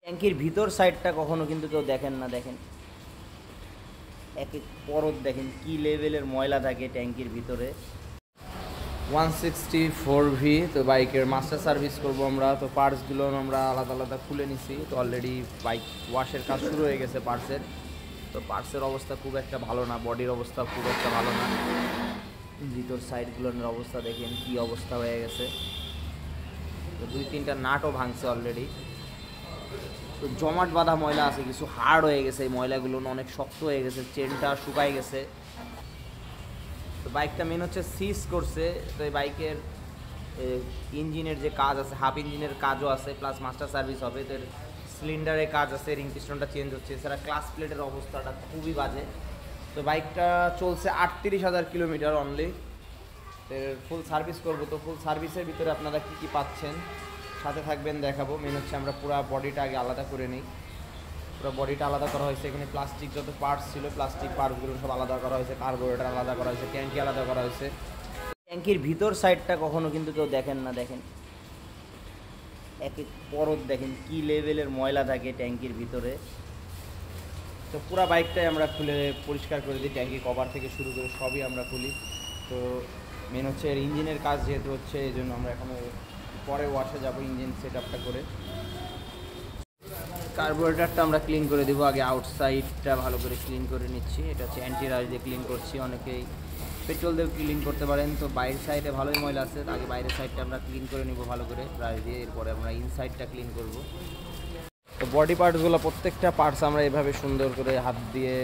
ট্যাঙ্কির ভিতর সাইডটা কখনো কিন্তু কেউ দেখেন না। দেখেন এক এক পরত, দেখেন কি লেভেলের ময়লা থাকে ট্যাঙ্কির ভিতরে। 164V তো বাইকের মাস্টার সার্ভিস করব আমরা। তো পার্টসগুলো আমরা আলাদা আলাদা খুলে নিছি। তো অলরেডি বাইক ওয়াশের কাজ শুরু হয়ে গেছে পার্টসের। তো পার্টসের অবস্থা খুব একটা ভালো না, বডির অবস্থা খুব একটা ভালো না। ভিতর সাইডগুলোর অবস্থা দেখেন কি অবস্থা হয়ে গেছে। তো 2-3টা নাটও ভাঙছে অলরেডি। তো জমাট বাঁধা ময়লা আছে, কিছু হার্ড হয়ে গেছে, এই ময়লাগুলো অনেক শক্ত হয়ে গেছে, চেনটা শুকায় গেছে। তো বাইকটা মেন হচ্ছে সিজ করছে। তো এই বাইকের ইঞ্জিনের যে কাজ আছে, হাফ ইঞ্জিনের কাজও আছে, প্লাস মাস্টার সার্ভিস হবে। তো সিলিন্ডারের কাজ আছে, রিং পিস্টনটা চেঞ্জ হচ্ছে, এছাড়া ক্লাস প্লেটের অবস্থাটা খুবই বাজে। তো বাইকটা চলছে 38,000 কিলোমিটার অনলি। ফুল সার্ভিস করবো। তো ফুল সার্ভিসের ভিতরে আপনারা কী কী পাচ্ছেন সাথে থাকবেন, দেখাবো। মেন হচ্ছে আমরা পুরো বডিটা আগে আলাদা করে নিই। পুরো বডিটা আলাদা করা হয়েছে। এখানে প্লাস্টিক যত পার্টস ছিল, প্লাস্টিক পার্টসগুলো সব আলাদা করা হয়েছে, কার্বোরেটর আলাদা করা হয়েছে, ট্যাঙ্কি আলাদা করা হয়েছে। ট্যাঙ্কির ভিতর সাইডটা কখনো কিন্তু কেউ দেখেন না। দেখেন এক এক পরত, দেখেন কি লেভেলের ময়লা থাকে ট্যাঙ্কির ভিতরে। তো পুরো বাইকটাই আমরা খুলে পরিষ্কার করে দিই, ট্যাঙ্কি কভার থেকে শুরু করে সবই আমরা খুলি। তো মেন হচ্ছে এর ইঞ্জিনের কাজ যেহেতু হচ্ছে, এই জন্য আমরা এখনও পরে ওয়াশে যাবো ইঞ্জিন সেট আপটা করে। কার্বোরেটরটা আমরা ক্লিন করে দেবো। আগে আউটসাইডটা ভালো করে ক্লিন করে নিচ্ছি। এটা হচ্ছে অ্যান্টি রাশ দিয়ে ক্লিন করছি। অনেকেই পেট্রোল দিয়ে ক্লিন করতে পারেন। তো বাইরের সাইডে ভালোই ময়লা আছে, আগে বাইরের সাইডটা আমরা ক্লিন করে নিব ভালো করে ব্রাশ দিয়ে। এরপরে আমরা ইনসাইডটা ক্লিন করব। তো বডি পার্টসগুলো প্রত্যেকটা পার্টস আমরা এভাবে সুন্দর করে হাত দিয়ে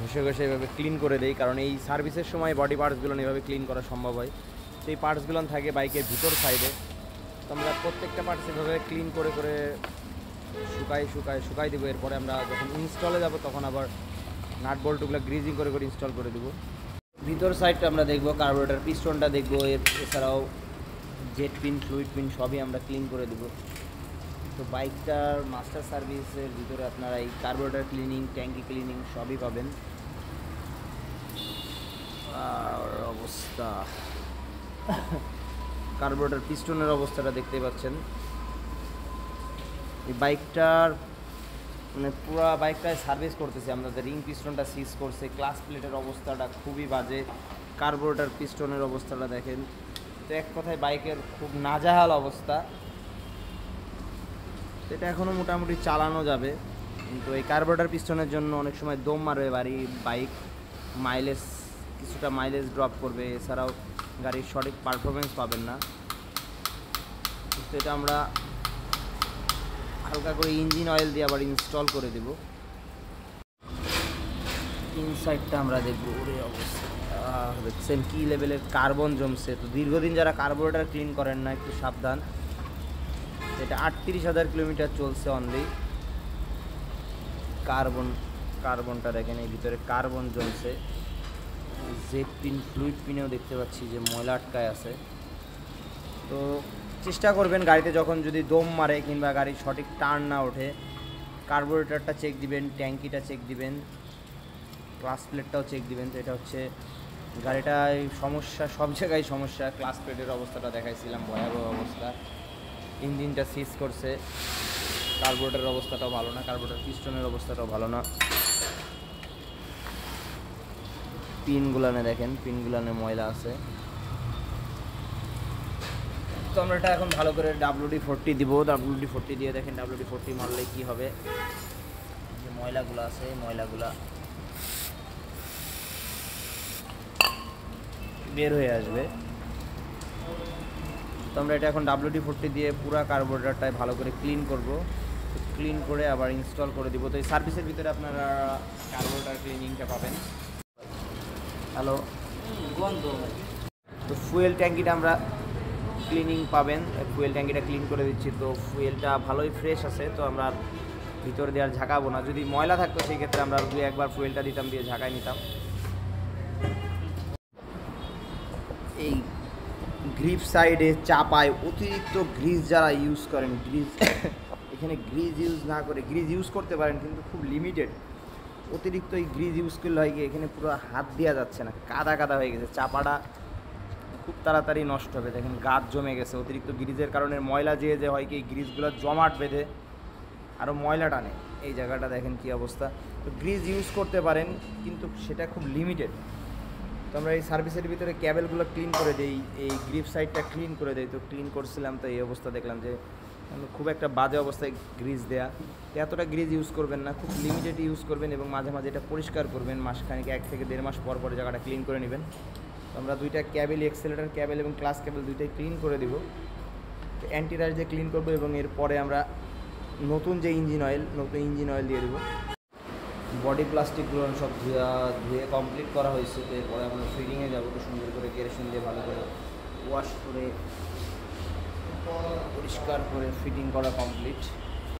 ঘষে ঘষে এভাবে ক্লিন করে দিই, কারণ এই সার্ভিসের সময় বডি পার্টসগুলো এভাবে ক্লিন করা সম্ভব হয়। তো এই পার্টসগুলো থাকে বাইকের ভিতর সাইডে। তো আমরা প্রত্যেকটা পার্টস এভাবে ক্লিন করে করে শুকাই দেবো। এরপরে আমরা যখন ইনস্টলে যাব তখন আবার নাট বল্টুগুলো গ্রিজিং করে করে ইনস্টল করে দেবো। ভিতর সাইডটা আমরা দেখবো, কার্বোরেটর পিস্টনটা দেখবো, এছাড়াও জেট পিন, ফ্লুইড পিন সবই আমরা ক্লিন করে দেবো। তো বাইকটার মাস্টার সার্ভিসের ভিতরে আপনারা এই কার্বোরেটর ক্লিনিং, ট্যাঙ্কি ক্লিনিং সবই পাবেন। আর অবস্থা, কার্বোরেটর পিস্টনের অবস্থাটা দেখতে পাচ্ছেন। এই বাইকটার মানে পুরো বাইকটায় সার্ভিস করতেছি আমরা। রিং পিস্টনটা সিজ করছে, ক্লাস প্লেটের অবস্থাটা খুবই বাজে, কার্বোরেটর পিস্টনের অবস্থাটা দেখেন। তো এক কথায় বাইকের খুব নাজেহাল অবস্থা। এটা এখনও মোটামুটি চালানো যাবে, কিন্তু এই কার্বোরেটর পিস্টনের জন্য অনেক সময় দম মারবে বাইক, মাইলেজ কিছুটা মাইলেজ ড্রপ করবে, এছাড়াও গাড়ির সঠিক পারফরমেন্স পাবেন না। তো এটা আমরা হালকা করে ইঞ্জিন অয়েল দিয়ে আবার ইনস্টল করে দেব। ইনসাইডটা আমরা দেখবো। ওরে অবস্থা দেখছেন কি লেভেলের কার্বন জমছে। তো দীর্ঘদিন যারা কার্বোরেটর ক্লিন করেন না একটু সাবধান। এটা 38,000 কিলোমিটার চলছে অনলি। কার্বনটা দেখেন, এই ভিতরে কার্বন জমছে। জেট পিন, ফ্লুইড পিনেও দেখতে পাচ্ছি যে ময়লা আটকায় আছে। তো চেষ্টা করবেন গাড়িতে যখন যদি দম মারে কিংবা গাড়ির সঠিক টার্ন না ওঠে, কার্বোরেটরটা চেক দিবেন, ট্যাঙ্কিটা চেক দিবেন, ক্লাস প্লেটটাও চেক দিবেন। তো এটা হচ্ছে গাড়িটায় সমস্যা, সব জায়গায় সমস্যা। ক্লাস প্লেটের অবস্থাটা দেখাইছিলাম, ভয়াবহ অবস্থা। ইঞ্জিনটা সিজ করছে। কার্বোরেটরের অবস্থাটাও ভালো না, কার্বোরেটর পিস্টনের অবস্থাটাও ভালো না। পিনগুলানে দেখেন, পিনগুলানে ময়লা আছে। তো আমরা এটা এখন ভালো করে WD-40 দিব। WD-40 দিয়ে দেখেন, WD-40 মারলে কি হবে, যে ময়লাগুলো আছে ময়লাগুলা বের হয়ে আসবে। তো আমরা এটা এখন WD-40 দিয়ে পুরো কার্বোরেটরটায় ভালো করে ক্লিন করব। ক্লিন করে আবার ইনস্টল করে দিব। তো এই সার্ভিসের ভিতরে আপনারা কার্বোরেটর ক্লিনিংটা পাবেন। হ্যালো, তো ফুয়েল ট্যাঙ্কিটা আমরা ক্লিনিং পাবেন। ফুয়েল ট্যাঙ্কিটা ক্লিন করে দিচ্ছি। তো ফুয়েলটা ভালোই ফ্রেশ আছে। তো আমরা ভিতর দিয়ে আর ঝাঁকাবো না। যদি ময়লা থাকতো সেই ক্ষেত্রে আমরা 2-1 ফুয়েলটা দিতাম, দিয়ে ঝাঁকাই নিতাম। এই গ্রিপ সাইডে চাপায় অতিরিক্ত গ্রিজ যারা ইউজ করেন, গ্রিজ এখানে গ্রিজ ইউজ না করে, গ্রিজ ইউজ করতে পারেন কিন্তু খুব লিমিটেড। অতিরিক্ত এই গ্রিজ ইউজ করলে হয় কি, এখানে পুরো হাত দেওয়া যাচ্ছে না, কাদা কাদা হয়ে গেছে। চাপাটা খুব তাড়াতাড়ি নষ্ট হবে। দেখেন গাছ জমে গেছে অতিরিক্ত গ্রিজের কারণে। ময়লা যে হয় কি, গ্রিজগুলো জমাট বেঁধে আরও ময়লা টানে। এই জায়গাটা দেখেন কী অবস্থা। তো গ্রিজ ইউজ করতে পারেন, কিন্তু সেটা খুব লিমিটেড। তো আমরা এই সার্ভিসের ভিতরে ক্যাবেলগুলো ক্লিন করে দিই, এই গ্রিপ সাইডটা ক্লিন করে দিই। তো ক্লিন করছিলাম, তো এই অবস্থা দেখলাম যে খুব একটা বাজে অবস্থায় গ্রিজ দেয়া। তো এতটা গ্রিজ ইউজ করবেন না, খুব লিমিটেড ইউজ করবেন এবং মাঝে মাঝে এটা পরিষ্কার করবেন। মাসখানিক 1 থেকে 1.5 মাস পর পরে জায়গাটা ক্লিন করে নেবেন। তো আমরা দুইটা ক্যাবেল, এক্সেলেটার ক্যাবেল এবং ক্লাস ক্যাবেল দুইটাই ক্লিন করে দিব। তো অ্যান্টি রাশ দিয়ে ক্লিন করবো এবং এরপরে আমরা নতুন ইঞ্জিন অয়েল দিয়ে দেবো। বডি প্লাস্টিকগুলো সব ধুয়ে কমপ্লিট করা হয়েছে। তো এরপরে আমরা ফিটিংয়ে যাবো। তো সুন্দর করে কেরোসিন দিয়ে ভালো করে ওয়াশ করে পরিষ্কার করে ফিটিং করা কমপ্লিট।